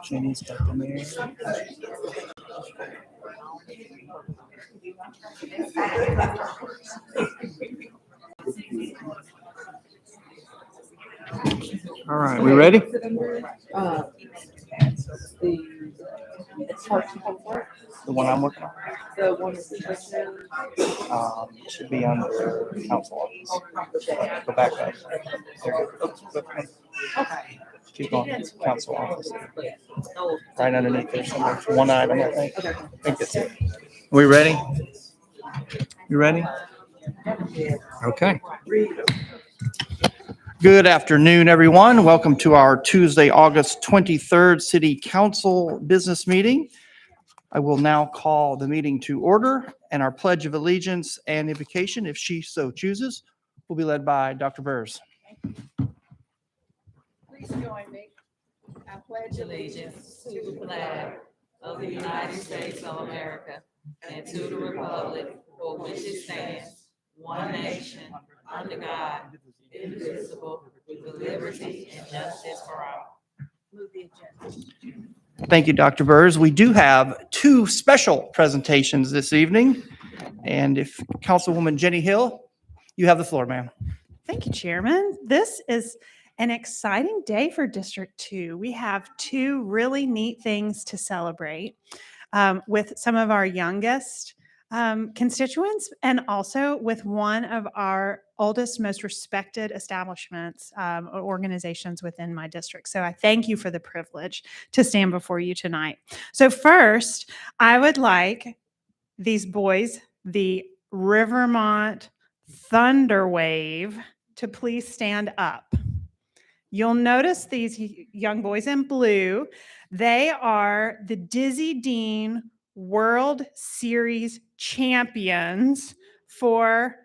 Jenny's got the mayor. All right, we ready? The one I'm working on? The one Should be on the council office. Go back up. Okay. Keep going, council office. Right underneath there, somewhere. One item, I think. I think that's it. We ready? You ready? Okay. Good afternoon, everyone. Welcome to our Tuesday, August 23rd City Council business meeting. I will now call the meeting to order, and our Pledge of Allegiance and Invocation, if she so chooses, will be led by Dr. Burrs. Please join me. I pledge allegiance to the flag of the United States of America and to the republic for which it stands, one nation, under God, indivisible, with liberty and justice for all. Move the agenda. Thank you, Dr. Burrs. We do have two special presentations this evening. And if Councilwoman Jenny Hill, you have the floor, ma'am. Thank you, Chairman. This is an exciting day for District 2. We have two really neat things to celebrate with some of our youngest constituents and also with one of our oldest, most respected establishments or organizations within my district. So I thank you for the privilege to stand before you tonight. So first, I would like these boys, the Rivermont Thunder Wave, to please stand up. You'll notice these young boys in blue. They are the Dizzy Dean World Series champions for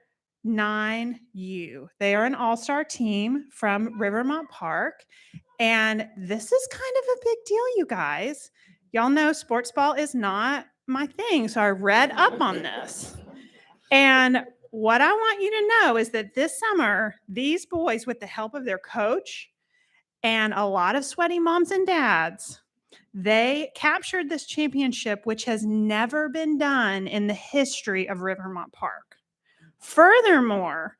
9U. They are an all-star team from Rivermont Park. And this is kind of a big deal, you guys. Y'all know sports ball is not my thing, so I read up on this. And what I want you to know is that this summer, these boys, with the help of their coach and a lot of sweaty moms and dads, they captured this championship, which has never been done in the history of Rivermont Park. Furthermore,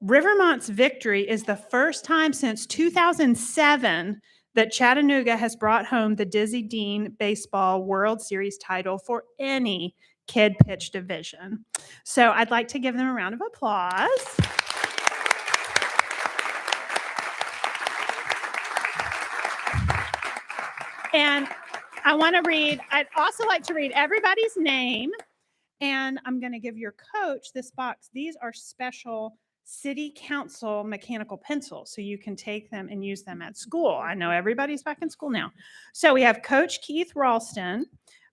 Rivermont's victory is the first time since 2007 that Chattanooga has brought home the Dizzy Dean Baseball World Series title for any kid pitch division. So I'd like to give them a round of applause. And I'd also like to read everybody's name. And I'm going to give your coach this box. These are special City Council mechanical pencils, so you can take them and use them at school. I know everybody's back in school now. So we have Coach Keith Ralston.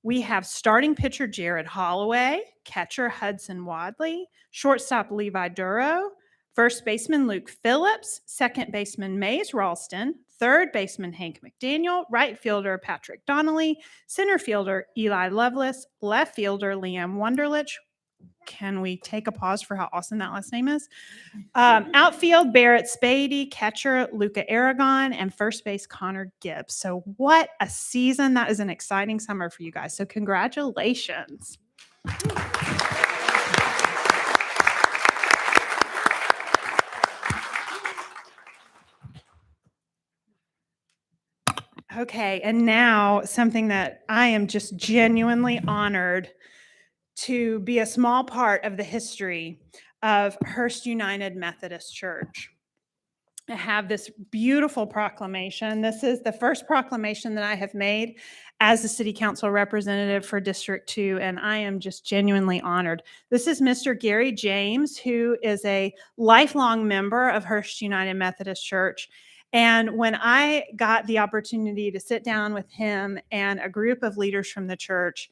We have starting pitcher Jared Holloway, catcher Hudson Wadley, shortstop Levi Duro, first baseman Luke Phillips, second baseman Mays Ralston, third baseman Hank McDaniel, right fielder Patrick Donnelly, center fielder Eli Lovelace, left fielder Liam Wunderlich. Can we take a pause for how awesome that last name is? Outfield, Barrett Spady, catcher, Luca Aragon, and first base, Connor Gibbs. So what a season. That is an exciting summer for you guys. So congratulations. Okay, and now something that I am just genuinely honored to be a small part of the history of Hearst United Methodist Church. I have this beautiful proclamation. This is the first proclamation that I have made as a city council representative for District 2, and I am just genuinely honored. This is Mr. Gary James, who is a lifelong member of Hearst United Methodist Church. And when I got the opportunity to sit down with him and a group of leaders from the church,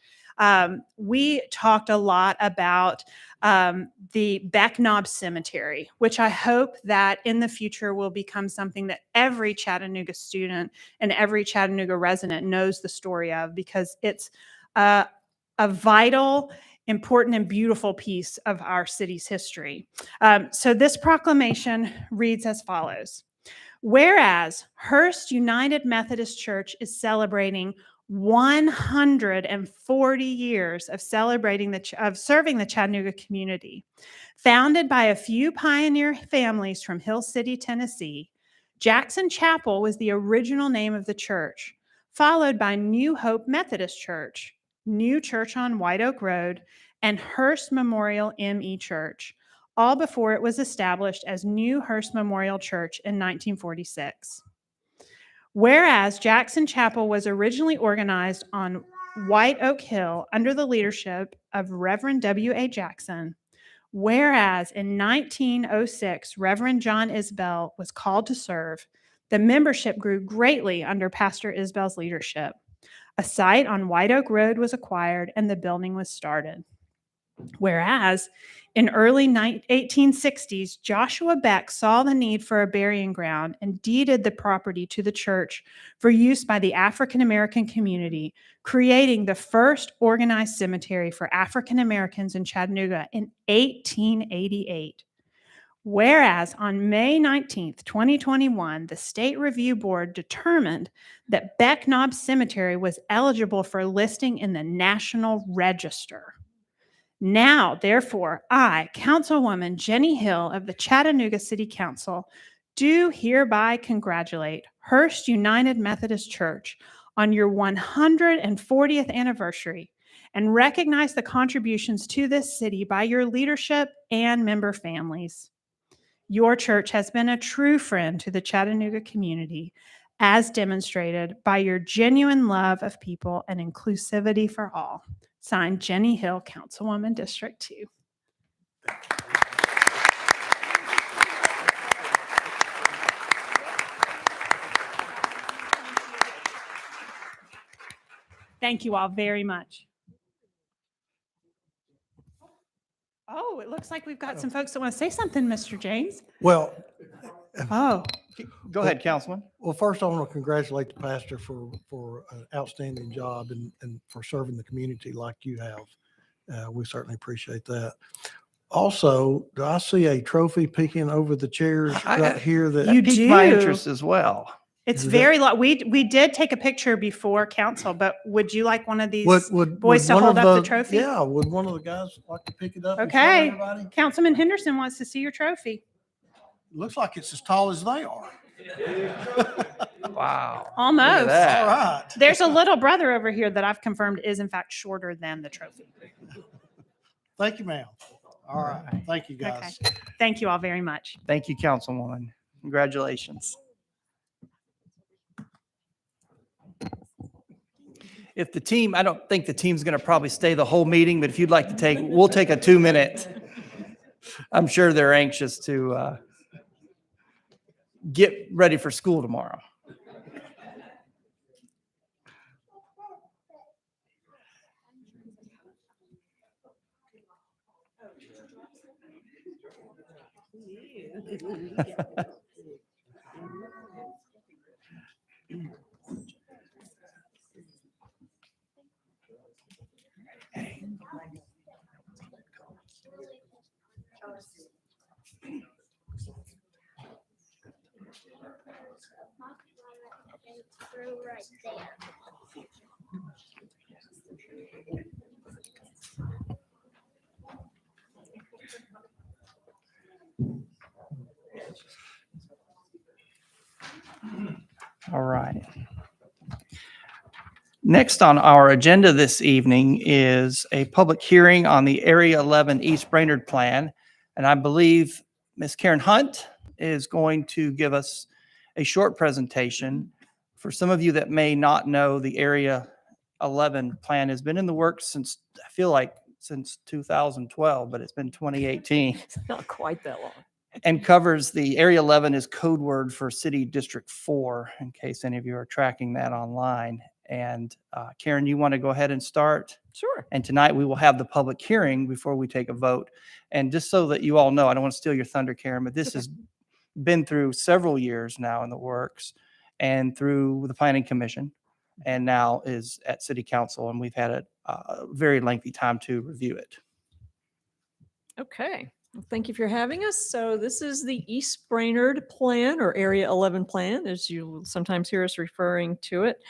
we talked a lot about the Beck Knob Cemetery, which I hope that in the future will become something that every Chattanooga student and every Chattanooga resident knows the story of, because it's a vital important and beautiful piece of our city's history. So this proclamation reads as follows. Whereas Hearst United Methodist Church is celebrating 140 years of serving the Chattanooga community. Founded by a few pioneer families from Hill City, Tennessee, Jackson Chapel was the original name of the church, followed by New Hope Methodist Church, New Church on White Oak Road, and Hearst Memorial M.E. Church, all before it was established as New Hearst Memorial Church in 1946. Whereas Jackson Chapel was originally organized on White Oak Hill under the leadership of Reverend W.A. Jackson, whereas in 1906, Reverend John Isbell was called to serve, the membership grew greatly under Pastor Isbell's leadership. A site on White Oak Road was acquired and the building was started. Whereas in early 1860s, Joshua Beck saw the need for a burying ground and deeded the property to the church for use by the African American community, creating the first organized cemetery for African Americans in Chattanooga in 1888. Whereas on May 19th, 2021, the State Review Board determined that Beck Knob Cemetery was eligible for listing in the National Register. Now, therefore, I, Councilwoman Jenny Hill of the Chattanooga City Council, do hereby congratulate Hearst United Methodist Church on your 140th anniversary and recognize the contributions to this city by your leadership and member families. Your church has been a true friend to the Chattanooga community, as demonstrated by your genuine love of people and inclusivity for all. Signed, Jenny Hill, Councilwoman, District 2. Thank you all very much. Oh, it looks like we've got some folks that want to say something, Mr. James. Well, Oh, Go ahead, Councilman. well, first I want to congratulate the pastor for an outstanding job and for serving the community like you have. We certainly appreciate that. Also, do I see a trophy peeking over the chairs right here? That You Piqued my do. interest as well. it's Is very long. We did take a picture before council, but would you like one of these would boys to one hold of up the trophy? Yeah, would one of the guys like to pick it up? and show Okay. everybody? Councilman Henderson wants to see your trophy. Looks like it's as tall as they are. Wow. Almost. Look at that. All right. There's a little brother over here that I've confirmed is in fact shorter than the trophy. Thank you, ma'am. All right. Thank you, guys. Okay. Thank you all very much. Thank you, Councilwoman. Congratulations. If the team, I don't think the team's going to probably stay the whole meeting, but if you'd like to we'll take a 2-minute. I'm sure they're anxious to get ready for school tomorrow. Right there. All right. Next on our agenda this evening is a public hearing on the Area 11 East Brainerd Plan. And I believe Ms. Karen Hunt is going to give us a short presentation. For some of you that may not know, the Area 11 plan has been in the works since, I feel like, since 2012, but it's been 2018. It's not quite that long. And covers the Area 11 is code word for City District 4, in case any of you are tracking that online. And Karen, you want to go ahead and start? Sure. And tonight we will have the public hearing before we take a vote. And just so that you all know, I don't want to steal your thunder, Karen, but this has been through several years now in the works and through the Planning Commission and now is at City Council. And we've had a very lengthy time to review it. Okay, well, thank you for having us. So this is the East Brainerd Plan, or Area 11 Plan, as you will sometimes hear us referring to it.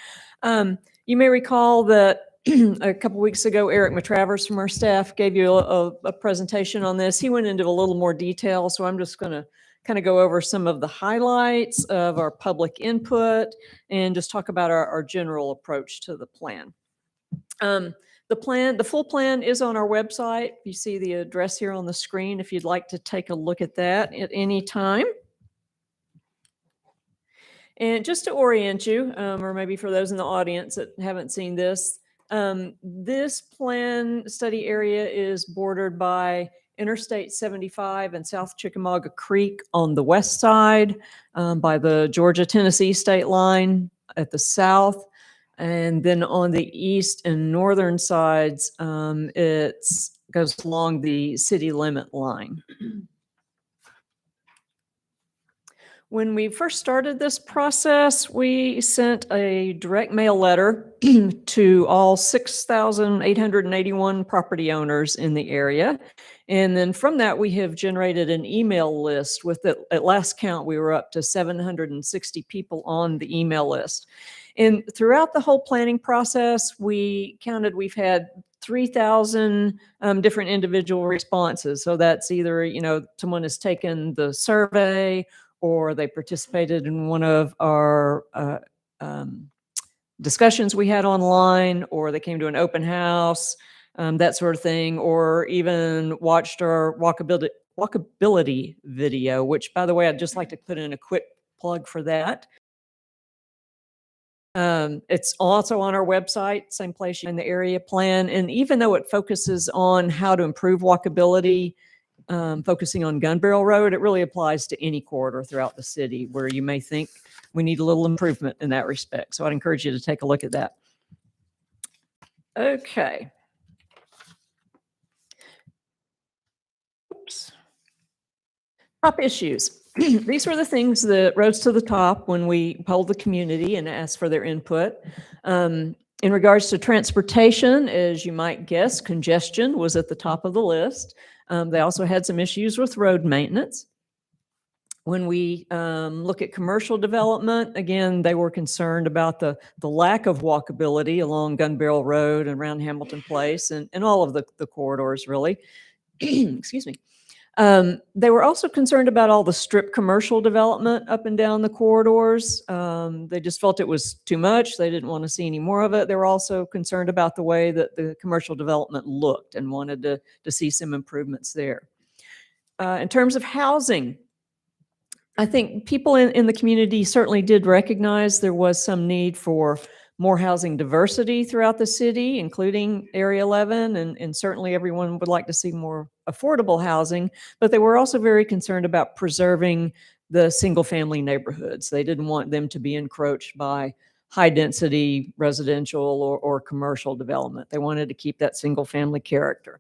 You may recall that a couple weeks ago, Eric Matravers from our staff gave you a presentation on this. He went into a little more detail, so I'm just going to kind of go over some of the highlights of our public input and just talk about our general approach to the plan. The full plan is on our website. You see the address here on the screen if you'd like to take a look at that at any time. And just to orient you, or maybe for those in the audience that haven't seen this, this plan study area is bordered by Interstate 75 and South Chickamauga Creek on the west side, by the Georgia-Tennessee state line at the south. And then on the east and northern sides, it goes along the city limit line. When we first started this process, we sent a direct mail letter to all 6,881 property owners in the area. And then from that, we have generated an email list with at last count, we were up to 760 people on the email list. And throughout the whole planning process, we've had 3,000 different individual responses. So that's either, someone has taken the survey, or they participated in one of our discussions we had online, or they came to an open house, that sort of thing, or even watched our walkability video, which, by the way, I'd just like to put in a quick plug for that. It's also on our website, same place in the area plan. And even though it focuses on how to improve walkability, focusing on Gun Barrel Road, it really applies to any corridor throughout the city where you may think we need a little improvement in that respect. So I'd encourage you to take a look at that. Okay. Oops. Top issues. These were the things that rose to the top when we polled the community and asked for their input. In regards to transportation, as you might guess, congestion was at the top of the list. They also had some issues with road maintenance. When we look at commercial development, again, they were concerned about the lack of walkability along Gun Barrel Road and around Hamilton Place and all of the corridors, really. Excuse me. They were also concerned about all the strip commercial development up and down the corridors. They just felt it was too much. They didn't want to see any more of it. They were also concerned about the way that the commercial development looked and wanted to see some improvements there. In terms of housing, I think people in the community certainly did recognize there was some need for more housing diversity throughout the city, including Area 11, and certainly everyone would like to see more affordable housing, but they were also very concerned about preserving the single-family neighborhoods. They didn't want them to be encroached by high-density residential or commercial development. They wanted to keep that single-family character.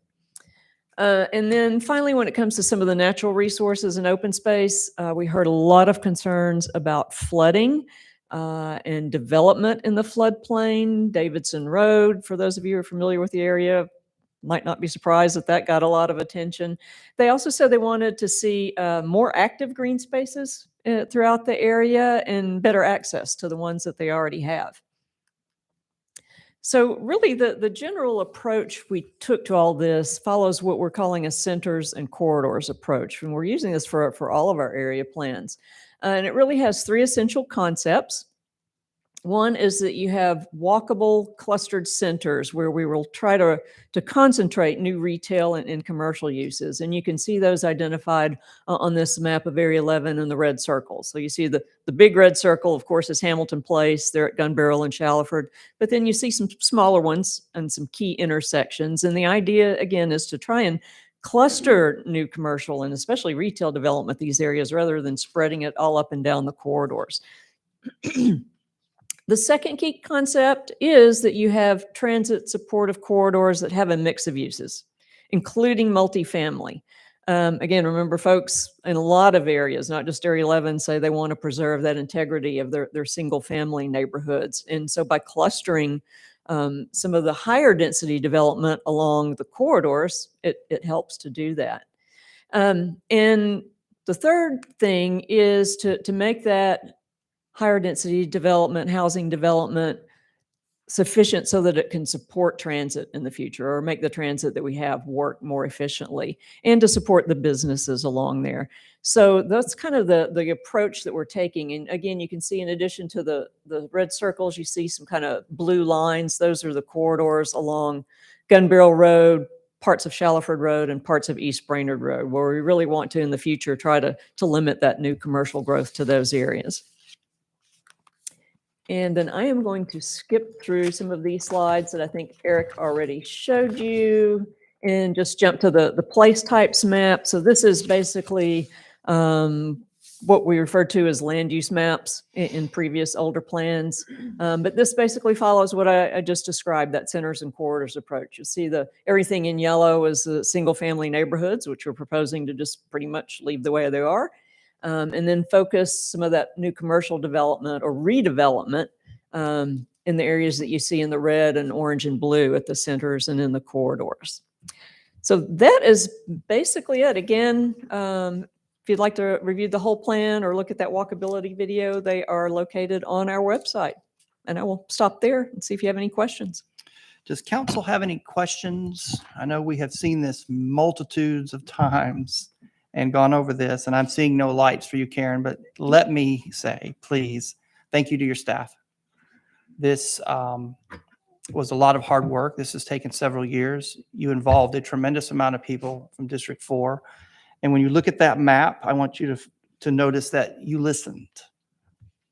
And then finally, when it comes to some of the natural resources and open space, we heard a lot of concerns about flooding and development in the floodplain. Davidson Road, for those of you who are familiar with the area, might not be surprised that that got a lot of attention. They also said they wanted to see more active green spaces throughout the area and better access to the ones that they already have. So really the general approach we took to all this follows what we're calling a centers and corridors approach. And we're using this for all of our area plans. And it really has three essential concepts. One is that you have walkable clustered centers where we will try to concentrate new retail and commercial uses. And you can see those identified on this map of Area 11 in the red circles. So you see the big red circle, of course, is Hamilton Place. They're at Gun Barrel and Shallowford. But then you see some smaller ones and some key intersections. And the idea, again, is to try and cluster new commercial and especially retail development these areas rather than spreading it all up and down the corridors. The second key concept is that you have transit supportive corridors that have a mix of uses, including multifamily. Again, remember, folks in a lot of areas, not just Area 11, say they want to preserve that integrity of their single family neighborhoods. And so by clustering some of the higher density development along the corridors, it helps to do that. And the third thing is to make that higher density development, housing development sufficient so that it can support transit in the future or make the transit that we have work more efficiently and to support the businesses along there. So that's kind of the approach that we're taking. And again, you can see in addition to the red circles, you see some kind of blue lines. Those are the corridors along Gun Barrel Road, parts of Shallowford Road, and parts of East Brainerd Road, where we really want to in the future try to limit that new commercial growth to those areas. And then I am going to skip through some of these slides that I think Eric already showed you and just jump to the place types map. So this is basically what we refer to as land use maps in previous older plans. But this basically follows what I just described, that centers and corridors approach. You see everything in yellow is the single family neighborhoods, which we're proposing to just pretty much leave the way they are. And then focus some of that new commercial development or redevelopment in the areas that you see in the red and orange and blue at the centers and in the corridors. So that is basically it. Again, if you'd like to review the whole plan or look at that walkability video, they are located on our website. And I will stop there and see if you have any questions. Does council have any questions? I know we have seen this multitudes of times and gone over this, and I'm seeing no lights for you, Karen, but let me say, please, thank you to your staff. This was a lot of hard work. This has taken several years. You involved a tremendous amount of people from District 4. And when you look at that map, I want you to notice that you listened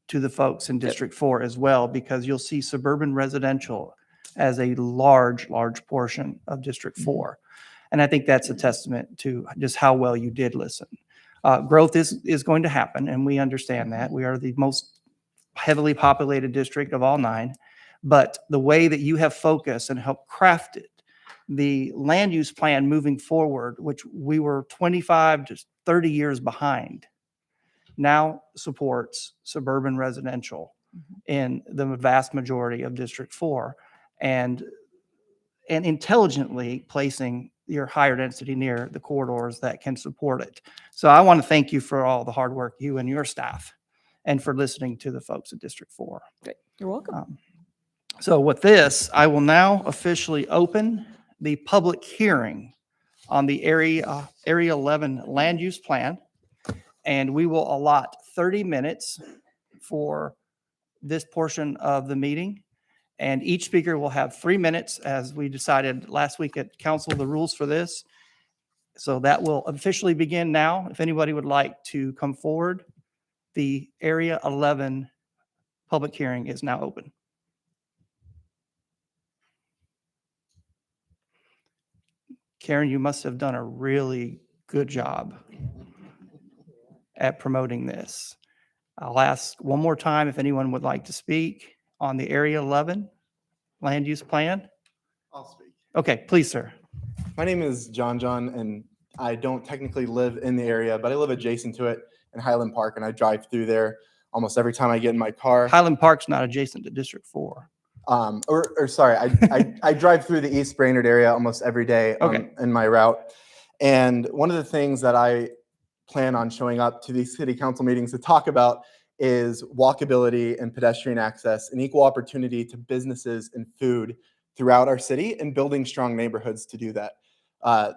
to the folks in District 4 as well, because you'll see suburban residential as a large, large portion of District 4. And I think that's a testament to just how well you did listen. Growth is going to happen, and we understand that. We are the most heavily populated district of all 9. But the way that you have focused and helped craft it, the land use plan moving forward, which we were 25 to 30 years behind, now supports suburban residential in the vast majority of District 4, and intelligently placing your higher density near the corridors that can support it. So I want to thank you for all the hard work, you and your staff, and for listening to the folks at District 4. Great. You're welcome. So with this, I will now officially open the public hearing on the Area 11 land use plan. And we will allot 30 minutes for this portion of the meeting. And each speaker will have 3 minutes, as we decided last week at council, the rules for this. So that will officially begin now. If anybody would like to come forward, the Area 11 public hearing is now open. Karen, you must have done a really good job at promoting this. I'll ask one more time if anyone would like to speak on the Area 11 land use plan. I'll speak. Okay, please, sir. My name is John, and I don't technically live in the area, but I live adjacent to it in Highland Park, and I drive through there almost every time I get in my car. Highland Park's not adjacent to District 4. Sorry, I drive through the East Brainerd area almost every day in my route. And one of the things that I plan on showing up to these city council meetings to talk about is walkability and pedestrian access and equal opportunity to businesses and food throughout our city, and building strong neighborhoods to do that.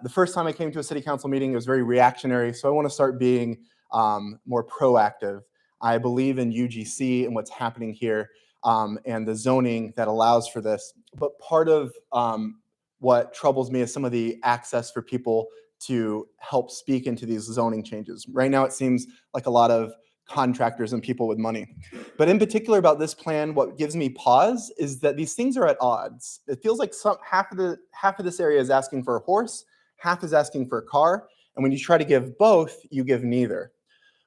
The first time I came to a city council meeting, it was very reactionary. So I want to start being more proactive. I believe in UGC and what's happening here and the zoning that allows for this. But part of what troubles me is some of the access for people to help speak into these zoning changes. Right now, it seems like a lot of contractors and people with money. But in particular about this plan, what gives me pause is that these things are at odds. It feels like half of this area is asking for a horse, half is asking for a car, and when you try to give both, you give neither.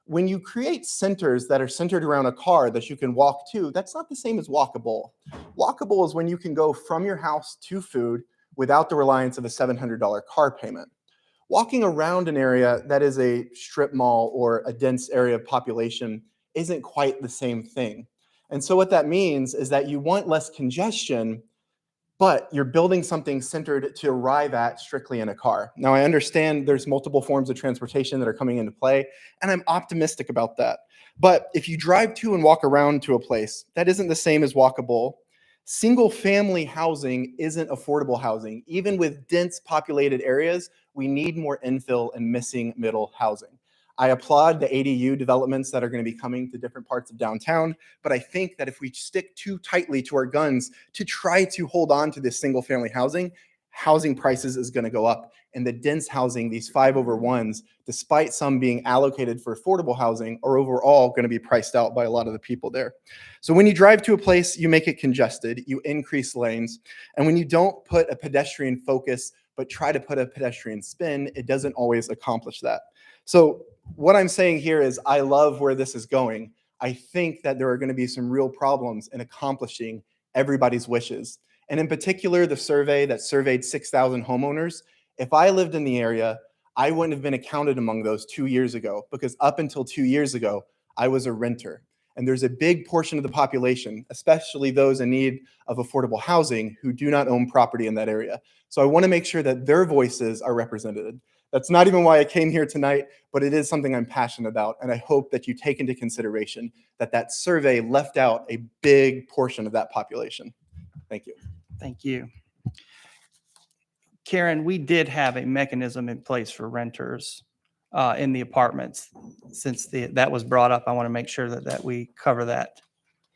When you create centers that are centered around a car that you can walk to, that's not the same as walkable. Walkable is when you can go from your house to food without the reliance of a $700 car payment. Walking around an area that is a strip mall or a dense area of population isn't quite the same thing. And so what that means is that you want less congestion, but you're building something centered to arrive at strictly in a car. Now, I understand there's multiple forms of transportation that are coming into play, and I'm optimistic about that. But if you drive to and walk around to a place, that isn't the same as walkable. Single family housing isn't affordable housing. Even with dense populated areas, we need more infill and missing middle housing. I applaud the ADU developments that are going to be coming to different parts of downtown, but I think that if we stick too tightly to our guns to try to hold on to this single family housing, housing prices is going to go up. And the dense housing, these 5/1s, despite some being allocated for affordable housing, are overall going to be priced out by a lot of the people there. So when you drive to a place, you make it congested, you increase lanes, and when you don't put a pedestrian focus, but try to put a pedestrian spin, it doesn't always accomplish that. So what I'm saying here is I love where this is going. I think that there are going to be some real problems in accomplishing everybody's wishes. And in particular, the survey that surveyed 6,000 homeowners, if I lived in the area, I wouldn't have been accounted among those 2 years ago, because up until 2 years ago, I was a renter. And there's a big portion of the population, especially those in need of affordable housing, who do not own property in that area. So I want to make sure that their voices are represented. That's not even why I came here tonight, but it is something I'm passionate about. And I hope that you take into consideration that that survey left out a big portion of that population. Thank you. Thank you. Karen, we did have a mechanism in place for renters in the apartments. Since that was brought up, I want to make sure that we cover that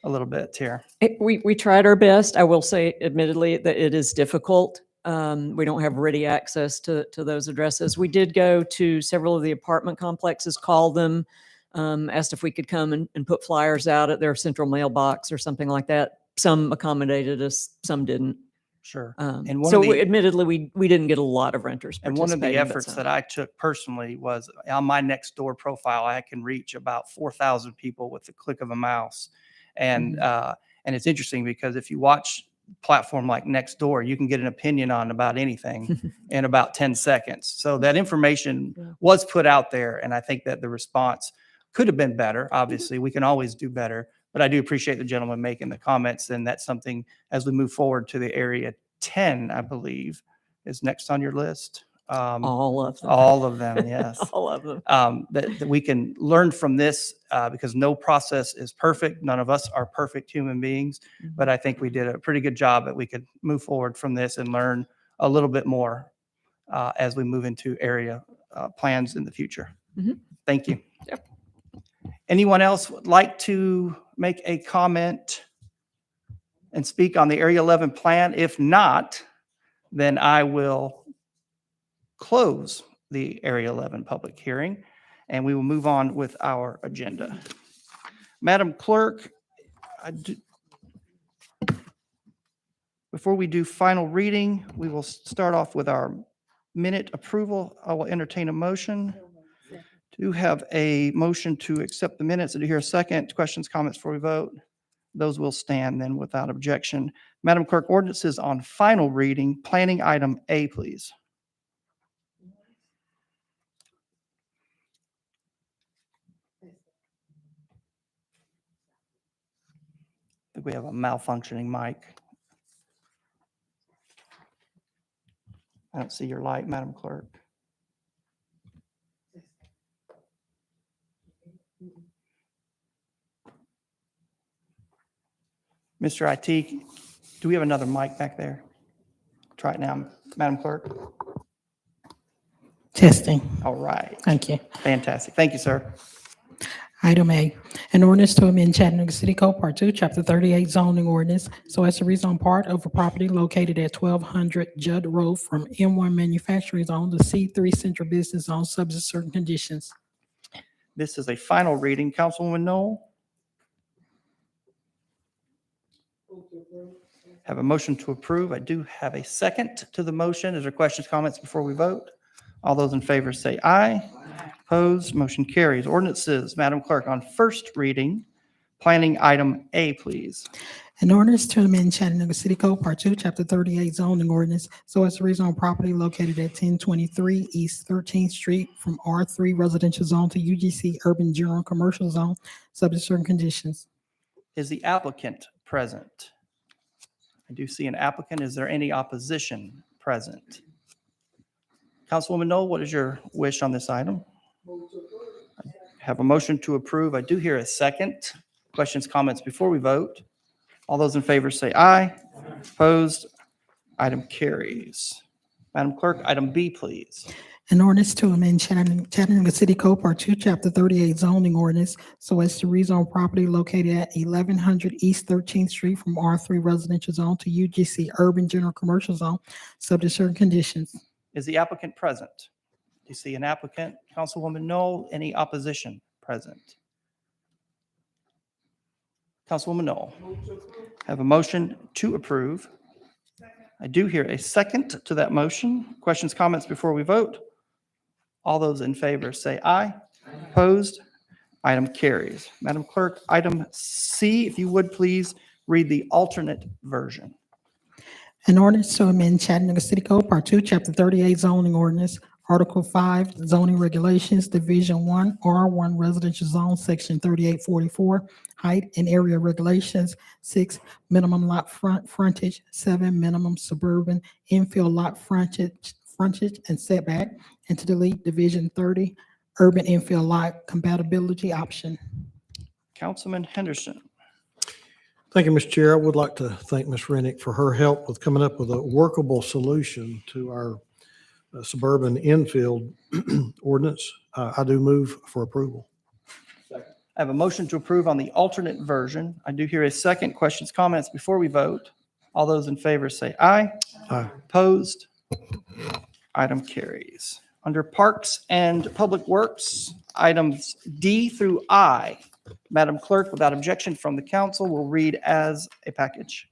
a little bit here. We tried our best. I will say, admittedly, that it is difficult. We don't have ready access to those addresses. We did go to several of the apartment complexes, call them, asked if we could come and put flyers out at their central mailbox or something like that. Some accommodated us, some didn't. Sure. And admittedly, we didn't get a lot of renters. And one of the participating, but efforts some. that I took personally was on my next door profile, I can reach about 4,000 people with the click of a mouse. And and it's interesting because if you watch platform like Nextdoor, you can get an opinion on about anything in about 10 seconds. So that information was put out there. And I think that the response could have been better. Obviously, we can always do better. But I do appreciate the gentleman making the comments. And that's something as we move forward to the area 10, I believe, is next on your list. All of them. All of them, yes. All of them. That we can learn from this because no process is perfect. None of us are perfect human beings, but I think we did a pretty good job that we could move forward from this and learn a little bit more as we move into area plans in the future. Thank you. Yep. Anyone else would like to make a comment and speak on the Area 11 plan? If not, then I will close the Area 11 public hearing, and we will move on with our agenda. Madam Clerk, before we do final reading, we will start off with our minute approval. I will entertain a motion. Do have a motion to accept the minutes. Do you hear a second? Questions, comments before we vote? Those will stand then without objection. Madam Clerk, ordinances on final reading. Planning item A, please. I think we have a malfunctioning mic. I don't see your light, Madam Clerk. Mr. IT, do we have another mic back there? Try it now, Madam Clerk. Testing. All right. Thank you. Fantastic. Thank you, sir. Item A, an ordinance to amend Chattanooga City Code Part 2, Chapter 38 zoning ordinance so as to rezone part of a property located at 1200 Judd Road from M1 manufacturing zone to C3 central business zone subject to certain conditions. This is a final reading. Councilwoman Knoll? Have a motion to approve. I do have a second to the motion. Is there questions, comments before we vote? All those in favor say aye. Opposed, motion carries. Ordinances, Madam Clerk, on first reading. Planning item A, please. An ordinance to amend Chattanooga City Code Part 2, Chapter 38 zoning ordinance so as to rezone property located at 1023 East 13th Street from R3 residential zone to UGC urban general commercial zone subject to certain conditions. Is the applicant present? I do see an applicant. Is there any opposition present? Councilwoman Knoll, what is your wish on this item? I have a motion to approve. I do hear a second. Questions, comments before we vote? All those in favor say aye. Opposed? Item carries. Madam Clerk, item B, please. An ordinance to amend Chattanooga City Code Part 2, Chapter 38 zoning ordinance so as to rezone property located at 1100 East 13th Street from R3 residential zone to UGC urban general commercial zone, subject to certain conditions. Is the applicant present? Do you see an applicant? Councilwoman Knoll, any opposition present? Councilwoman Knoll. Have a motion to approve. I do hear a second to that motion. Questions, comments before we vote? All those in favor say aye. Opposed? Item carries. Madam Clerk, item C, if you would please read the alternate version. An ordinance to amend Chattanooga City Code Part 2, Chapter 38 zoning ordinance, Article 5 zoning regulations, Division 1, R1 residential zone, Section 3844, height and area regulations, 6, minimum lot frontage, 7, minimum suburban infill lot frontage and setback, and to delete Division 30, urban infill lot compatibility option. Councilman Henderson. Thank you, Mr. Chair. I would like to thank Ms. Rennick for her help with coming up with a workable solution to our suburban infield ordinance. I do move for approval. I have a motion to approve on the alternate version. I do hear a second. Questions, comments before we vote? All those in favor say aye. Aye. Opposed? Item carries. Under Parks and Public Works, items D through I. Madam Clerk, without objection from the council, will read as a package.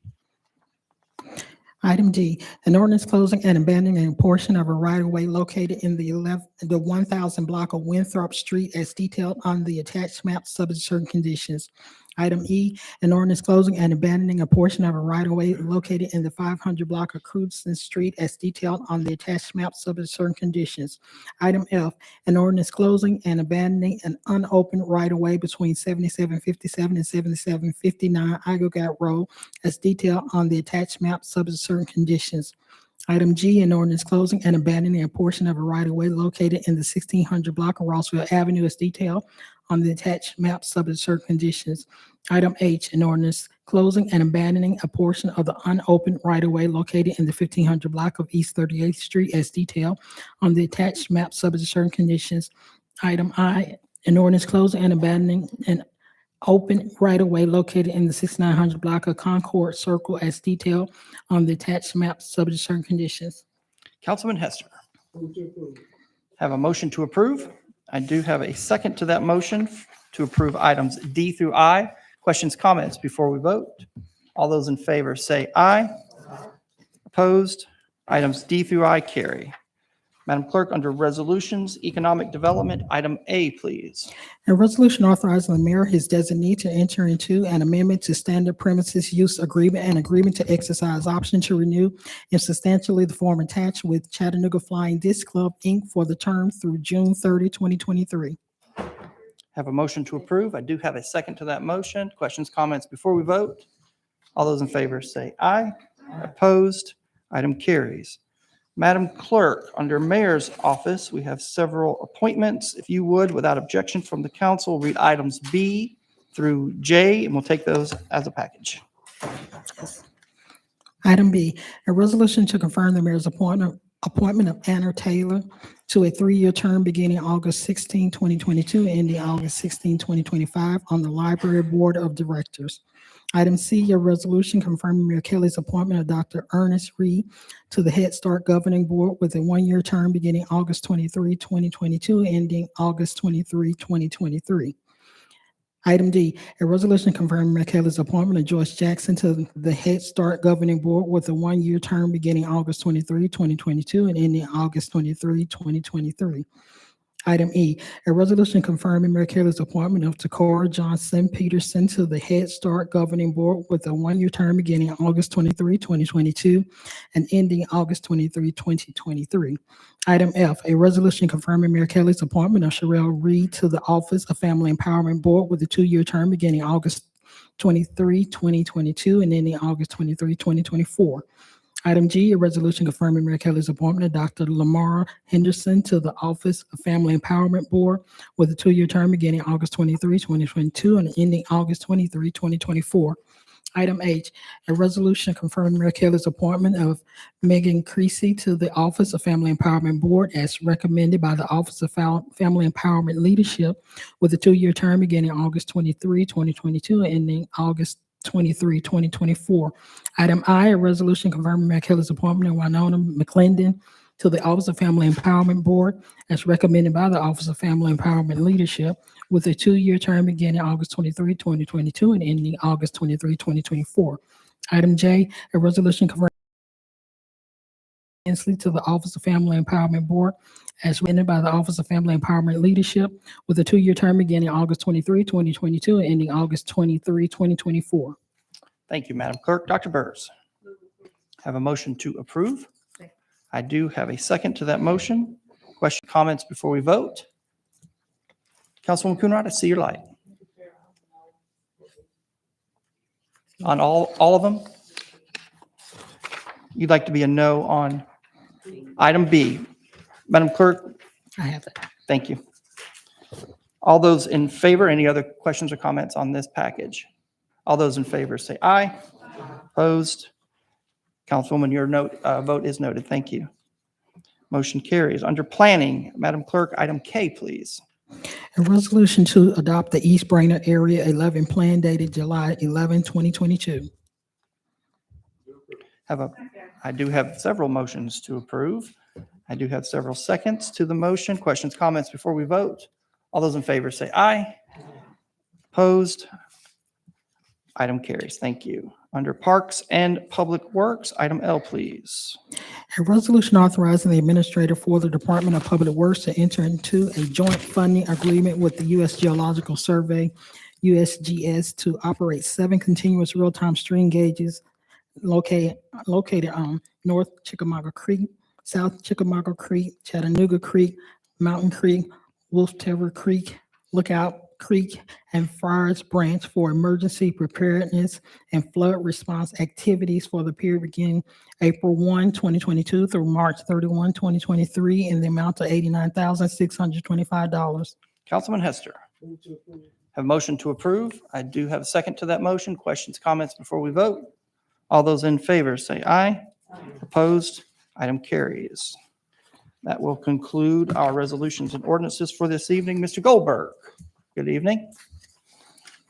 Item D, an ordinance closing and abandoning a portion of a right-of-way located in the 1000 block of Winthrop Street as detailed on the attached map subject to certain conditions. Item E, an ordinance closing and abandoning a portion of a right-of-way located in the 500 block of Crudson Street as detailed on the attached map subject to certain conditions. Item F, an ordinance closing and abandoning an unopened right-of-way between 7757 and 7759 Igogate Road as detailed on the attached map subject to certain conditions. Item G, an ordinance closing and abandoning a portion of a right-of-way located in the 1600 block of Rossville Avenue as detailed on the attached map subject to certain conditions. Item H, an ordinance closing and abandoning a portion of the unopened right-of-way located in the 1500 block of East 38th Street as detailed on the attached map subject to certain conditions. Item I, an ordinance closing and abandoning an open right-of-way located in the 6900 block of Concord Circle as detailed on the attached map subject to certain conditions. Councilman Hester. Have a motion to approve. I do have a second to that motion to approve items D through I. Questions, comments before we vote? All those in favor say aye. Opposed? Items D through I carry. Madam Clerk, under Resolutions, Economic Development, item A, please. A resolution authorizing the mayor, his designee, to enter into an amendment to standard premises use agreement and agreement to exercise option to renew in substantially the form attached with Chattanooga Flying Disc Club, Inc. for the term through June 30, 2023. Have a motion to approve. I do have a second to that motion. Questions, comments before we vote? All those in favor say aye. Opposed? Item carries. Madam Clerk, under Mayor's Office, we have several appointments. If you would, without objection from the council, read items B through J, and we'll take those as a package. Item B, a resolution to confirm the mayor's appointment of Anna Taylor to a 3-year term beginning August 16, 2022, and ending August 16, 2025 on the Library Board of Directors. Item C, a resolution confirming Mayor Kelly's appointment of Dr. Ernest Reed to the Head Start Governing Board with a 1-year term beginning August 23, 2022, ending August 23, 2023. Item D, a resolution confirming Mayor Kelly's appointment of Joyce Jackson to the Head Start Governing Board with a 1-year term beginning August 23, 2022, and ending August 23, 2023. Item E, a resolution confirming Mayor Kelly's appointment of Takora Johnson Peterson to the Head Start Governing Board with a 1-year term beginning August 23, 2022, and ending August 23, 2023. Item F, a resolution confirming Mayor Kelly's appointment of Sherelle Reed to the Office of Family Empowerment Board with a 2-year term beginning August 23, 2022, and ending August 23, 2024. Item G, a resolution confirming Mayor Kelly's appointment of Dr. Lamar Henderson to the Office of Family Empowerment Board with a 2-year term beginning August 23, 2022, and ending August 23, 2024. Item H, a resolution confirming Mayor Kelly's appointment of Megan Creasy to the Office of Family Empowerment Board as recommended by the Office of Family Empowerment Leadership with a 2-year term beginning August 23, 2022, and ending August 23, 2024. Item I, a resolution confirming Mayor Kelly's appointment of Winona McClendon to the Office of Family Empowerment Board as recommended by the Office of Family Empowerment Leadership with a 2-year term beginning August 23, 2022, and ending August 23, 2024. Item J, a resolution confirming Inslee to the Office of Family Empowerment Board as recommended by the Office of Family Empowerment Leadership with a 2-year term beginning August 23, 2022, and ending August 23, 2024. Thank you, Madam Clerk. Dr. Burrs. Have a motion to approve. I do have a second to that motion. Question, comments before we vote? Councilwoman Coonrod, I see your light. On all of them? You'd like to be a no on item B. Madam Clerk, I have it. thank you. All those in favor, any other questions or comments on this package? All those in favor say aye. Opposed? Councilwoman, your vote is noted. Thank you. Motion carries. Under planning, Madam Clerk, item K, please. A resolution to adopt the East Brainerd Area 11 Plan dated July 11, 2022. I do have several motions to approve. I do have several seconds to the motion. Questions, comments before we vote? All those in favor say aye. Opposed? Item carries. Thank you. Under Parks and Public Works, item L, please. A resolution authorizing the administrator for the Department of Public Works to enter into a joint funding agreement with the U.S. Geological Survey, USGS, to operate 7 continuous real-time stream gauges located on North Chickamauga Creek, South Chickamauga Creek, Chattanooga Creek, Mountain Creek, Wolf Terror Creek, Lookout Creek, and Friars Branch for emergency preparedness and flood response activities for the period beginning April 1, 2022 through March 31, 2023 in the amount of $89,625. Councilman Hester. Have a motion to approve. I do have a second to that motion. Questions, comments before we vote? All those in favor say aye. Opposed? Item carries. That will conclude our resolutions and ordinances for this evening. Mr. Goldberg, good evening.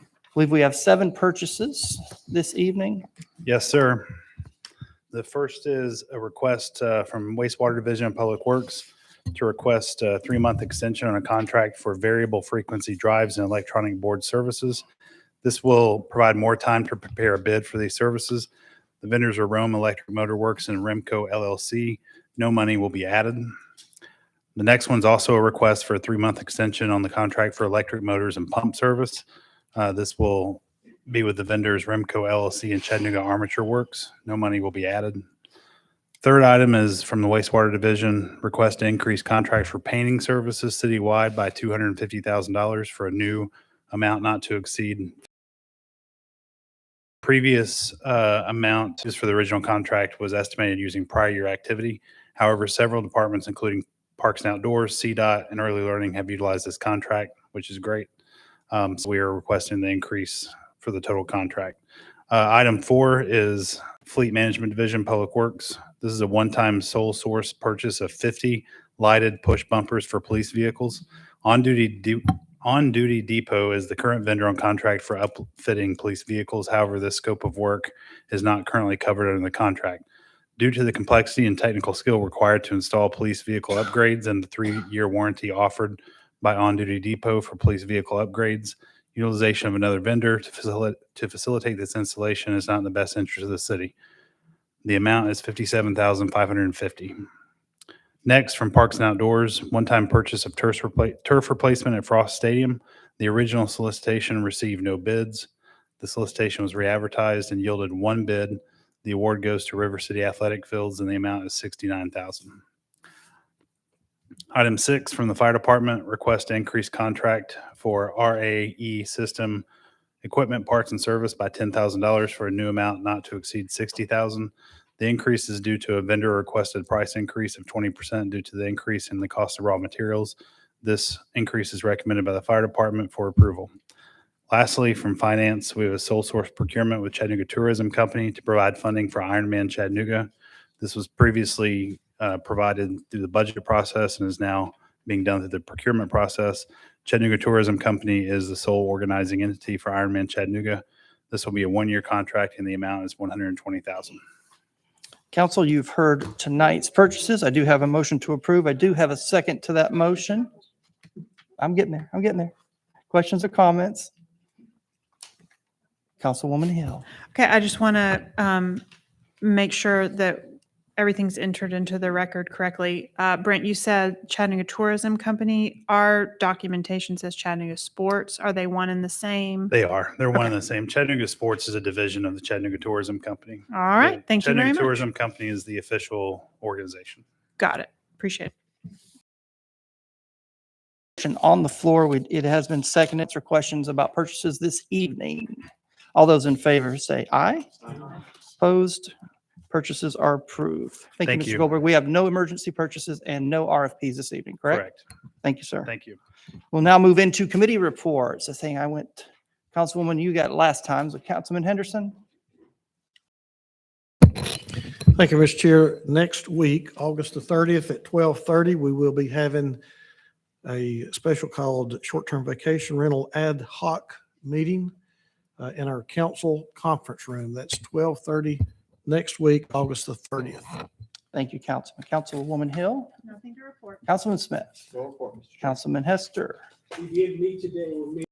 I believe we have 7 purchases this evening. Yes, sir. The first is a request from Wastewater Division of Public Works to request a 3-month extension on a contract for variable frequency drives and electronic board services. This will provide more time to prepare a bid for these services. The vendors are Rome Electric Motor Works and Remco LLC. No money will be added. The next one's also a request for a 3-month extension on the contract for electric motors and pump service. This will be with the vendors Remco LLC and Chattanooga Armature Works. No money will be added. Third item is from the Wastewater Division, request to increase contract for painting services citywide by $250,000 for a new amount not to exceed. Previous amount just for the original contract was estimated using prior year activity. However, several departments, including Parks and Outdoors, CDOT, and Early Learning have utilized this contract, which is great. So we are requesting the increase for the total contract. Item 4 is Fleet Management Division, Public Works. This is a one-time sole source purchase of 50 lighted push bumpers for police vehicles. On Duty Depot is the current vendor on contract for upfitting police vehicles. However, this scope of work is not currently covered under the contract. Due to the complexity and technical skill required to install police vehicle upgrades and the 3-year warranty offered by On Duty Depot for police vehicle upgrades, utilization of another vendor to facilitate this installation is not in the best interest of the city. The amount is $57,550. Next, from Parks and Outdoors, one-time purchase of turf replacement at Frost Stadium. The original solicitation received no bids. The solicitation was re-advertised and yielded 1 bid. The award goes to River City Athletic Fields, and the amount is $69,000. Item 6 from the Fire Department, request to increase contract for RAE system equipment, parts, and service by $10,000 for a new amount not to exceed $60,000. The increase is due to a vendor requested price increase of 20% due to the increase in the cost of raw materials. This increase is recommended by the fire department for approval. Lastly, from finance, we have a sole source procurement with Chattanooga Tourism Company to provide funding for Ironman Chattanooga. This was previously provided through the budget process and is now being done through the procurement process. Chattanooga Tourism Company is the sole organizing entity for Ironman Chattanooga. This will be a one-year contract and the amount is $120,000. Council, you've heard tonight's purchases. I do have a motion to approve. I do have a second to that motion. I'm getting there. Questions or comments? Councilwoman Hill. Okay, I just want to make sure that everything's entered into the record correctly. Brent, you said Chattanooga Tourism Company. Our documentation says Chattanooga Sports. Are they one and the same? They are. They're one and the same. Chattanooga Sports is a division of the Chattanooga Tourism Company. All right, The thank you very Chattanooga much. Tourism Company is the official organization. Got it. Appreciate it. On the floor, it has been seconded for questions about purchases this evening. All those in favor say aye. Opposed? Purchases are approved. Thank you, Thank Mr. you. Goldberg. We have no emergency purchases and no RFPs this evening, correct? Thank you, sir. Thank you. We'll now move into committee reports. The thing I went, Councilwoman, you got last time, so Councilman Henderson. Thank you, Mr. Chair. Next week, August the 30th at 12:30, we will be having a special called short-term vacation rental ad hoc meeting in our council conference room. That's 12:30 next week, August the 30th. Thank you, Councilman. Councilwoman Hill, Nothing to report. Councilman Smith, Councilman Hester, We did meet today with me.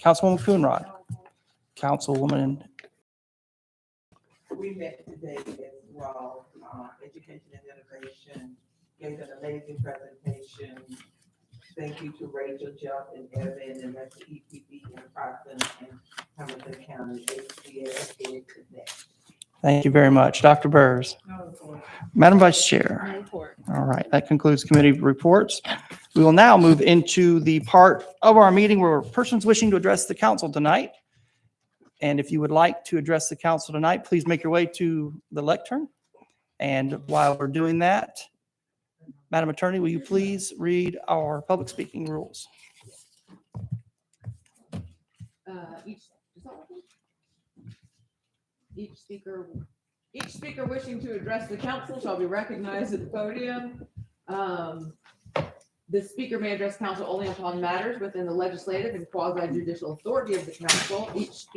Councilwoman Coonrod, Councilwoman, We met today as well, Education and Innovation, gave an amazing presentation. Thank you to Rachel, Jeff, and Evan, and that's the EPB and Proctor and Hamilton County HCS here today. thank you very much. Dr. Burrs, Madam Vice Chair. All right, that concludes committee reports. We will now move into the part of our meeting where persons wishing to address the council tonight. And if you would like to address the council tonight, please make your way to the lectern. And while we're doing that, Madam Attorney, will you please read our public speaking rules? Each speaker wishing to address the council shall be recognized at the podium. The speaker may address council only upon matters within the legislative and quasi-judicial authority of the council. Each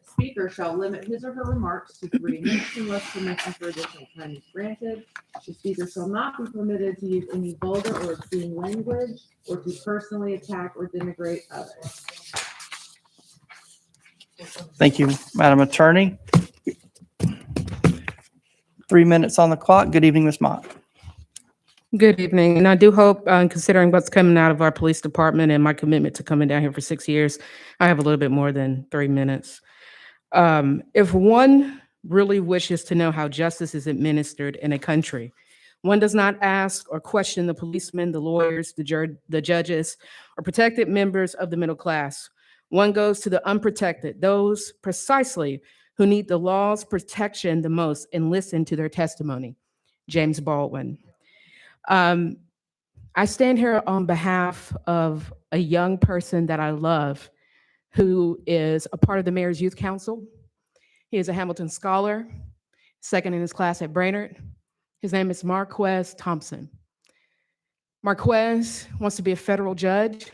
speaker shall limit his or her remarks to 3 minutes unless permission for additional time is granted. The speaker shall not be permitted to use any vulgar or obscene language or to personally attack or denigrate others. Thank you, Madam Attorney. 3 minutes on the clock. Good evening, Ms. Mott. Good evening, and I do hope, considering what's coming out of our police department and my commitment to coming down here for 6 years, I have a little bit more than 3 minutes. If one really wishes to know how justice is administered in a country, one does not ask or question the policemen, the lawyers, the judges, or protected members of the middle class. One goes to the unprotected, those precisely who need the law's protection the most, and listen to their testimony. James Baldwin. I stand here on behalf of a young person that I love who is a part of the Mayor's Youth Council. He is a Hamilton Scholar, second in his class at Brainerd. His name is Marquez Thompson. Marquez wants to be a federal judge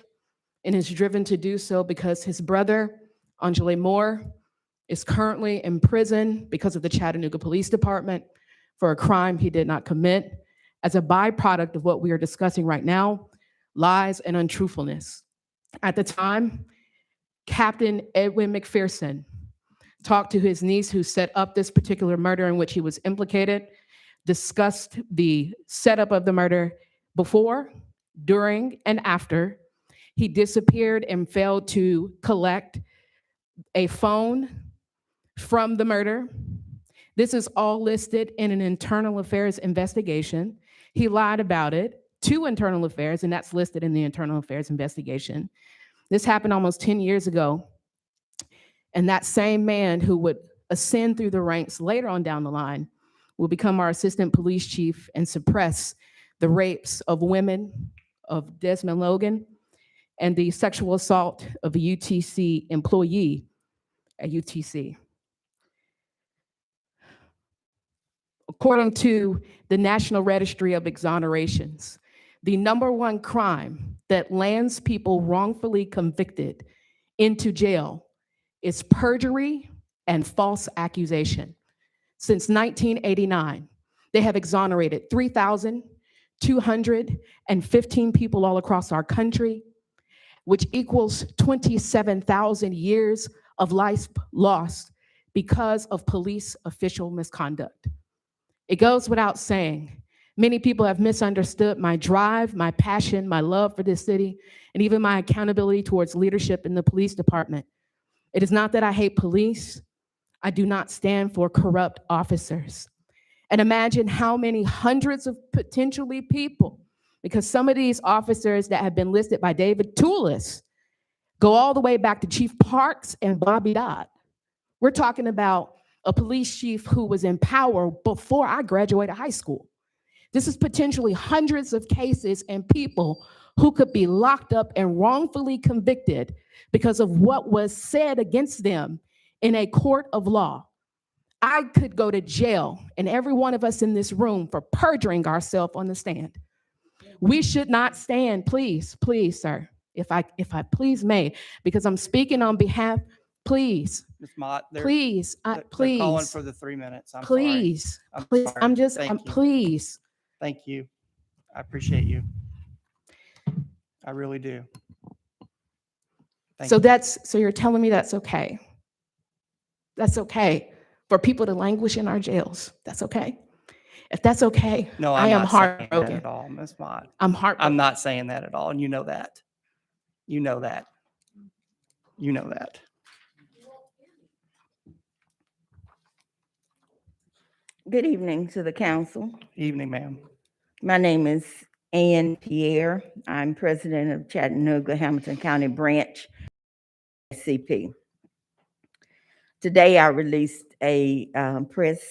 and is driven to do so because his brother, Angele Moore, is currently in prison because of the Chattanooga Police Department for a crime he did not commit. As a byproduct of what we are discussing right now, lies and untruthfulness. At the time, Captain Edwin McPherson talked to his niece who set up this particular murder in which he was implicated, discussed the setup of the murder before, during, and after. He disappeared and failed to collect a phone from the murder. This is all listed in an internal affairs investigation. He lied about it to internal affairs, and that's listed in the internal affairs investigation. This happened almost 10 years ago. And that same man who would ascend through the ranks later on down the line will become our assistant police chief and suppress the rapes of women, of Desmond Logan, and the sexual assault of a UTC employee at UTC. According to the National Registry of Exonerations, the #1 crime that lands people wrongfully convicted into jail is perjury and false accusation. Since 1989, they have exonerated 3,215 people all across our country, which equals 27,000 years of life lost because of police official misconduct. It goes without saying, many people have misunderstood my drive, my passion, my love for this city, and even my accountability towards leadership in the police department. It is not that I hate police. I do not stand for corrupt officers. And imagine how many hundreds of potentially people, because some of these officers that have been listed by David Toulis go all the way back to Chief Parks and Bobby Dodd. We're talking about a police chief who was in power before I graduated high school. This is potentially hundreds of cases and people who could be locked up and wrongfully convicted because of what was said against them in a court of law. I could go to jail, and every one of us in this room, for perjuring ourselves on the stand. We should not stand, please, sir, if I please may, because I'm speaking on behalf, please, Ms. Mott, please, they're calling please, for the 3 minutes. I'm sorry. please, I'm please, sorry. Thank you. please. Thank you. I appreciate you. I really do. Thank So you. so you're telling me that's okay? That's okay for people to languish in our jails? That's okay? If that's okay, No, I I'm am not saying that heartbroken. at all, Ms. Mott. I'm heartbroken. I'm not saying that at all, and you know that. You know that. You know that. Good evening to the council. Evening, ma'am. My name is Ann Pierre. I'm president of Chattanooga, Hamilton County Branch, CP. Today I released a press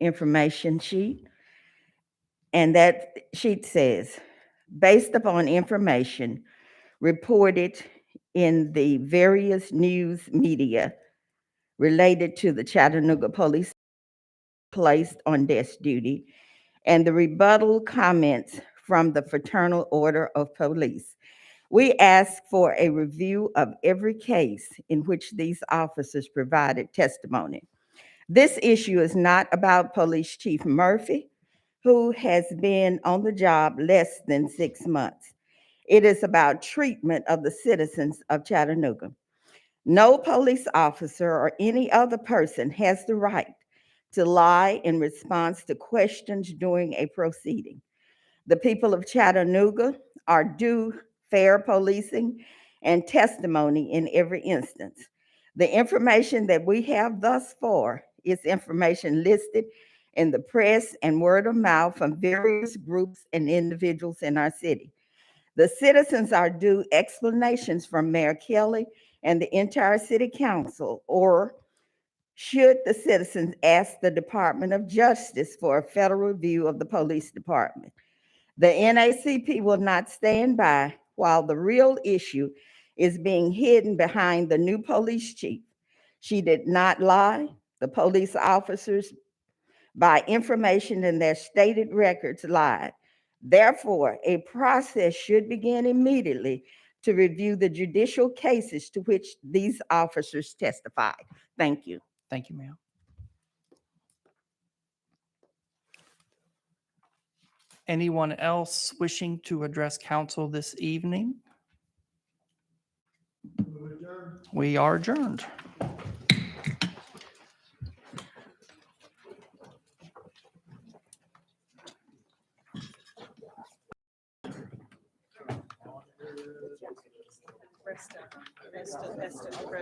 information sheet, and that sheet says, based upon information reported in the various news media related to the Chattanooga police placed on desk duty and the rebuttal comments from the Fraternal Order of Police, we ask for a review of every case in which these officers provided testimony. This issue is not about Police Chief Murphy, who has been on the job less than 6 months. It is about treatment of the citizens of Chattanooga. No police officer or any other person has the right to lie in response to questions during a proceeding. The people of Chattanooga are due fair policing and testimony in every instance. The information that we have thus far is information listed in the press and word of mouth from various groups and individuals in our city. The citizens are due explanations from Mayor Kelly and the entire city council, or should the citizens ask the Department of Justice for a federal review of the police department. The NACP will not stand by while the real issue is being hidden behind the new police chief. She did not lie. The police officers, by information in their stated records, lied. Therefore, a process should begin immediately to review the judicial cases to which these officers testified. Thank you. Thank you, ma'am. Anyone else wishing to address council this evening? We are adjourned.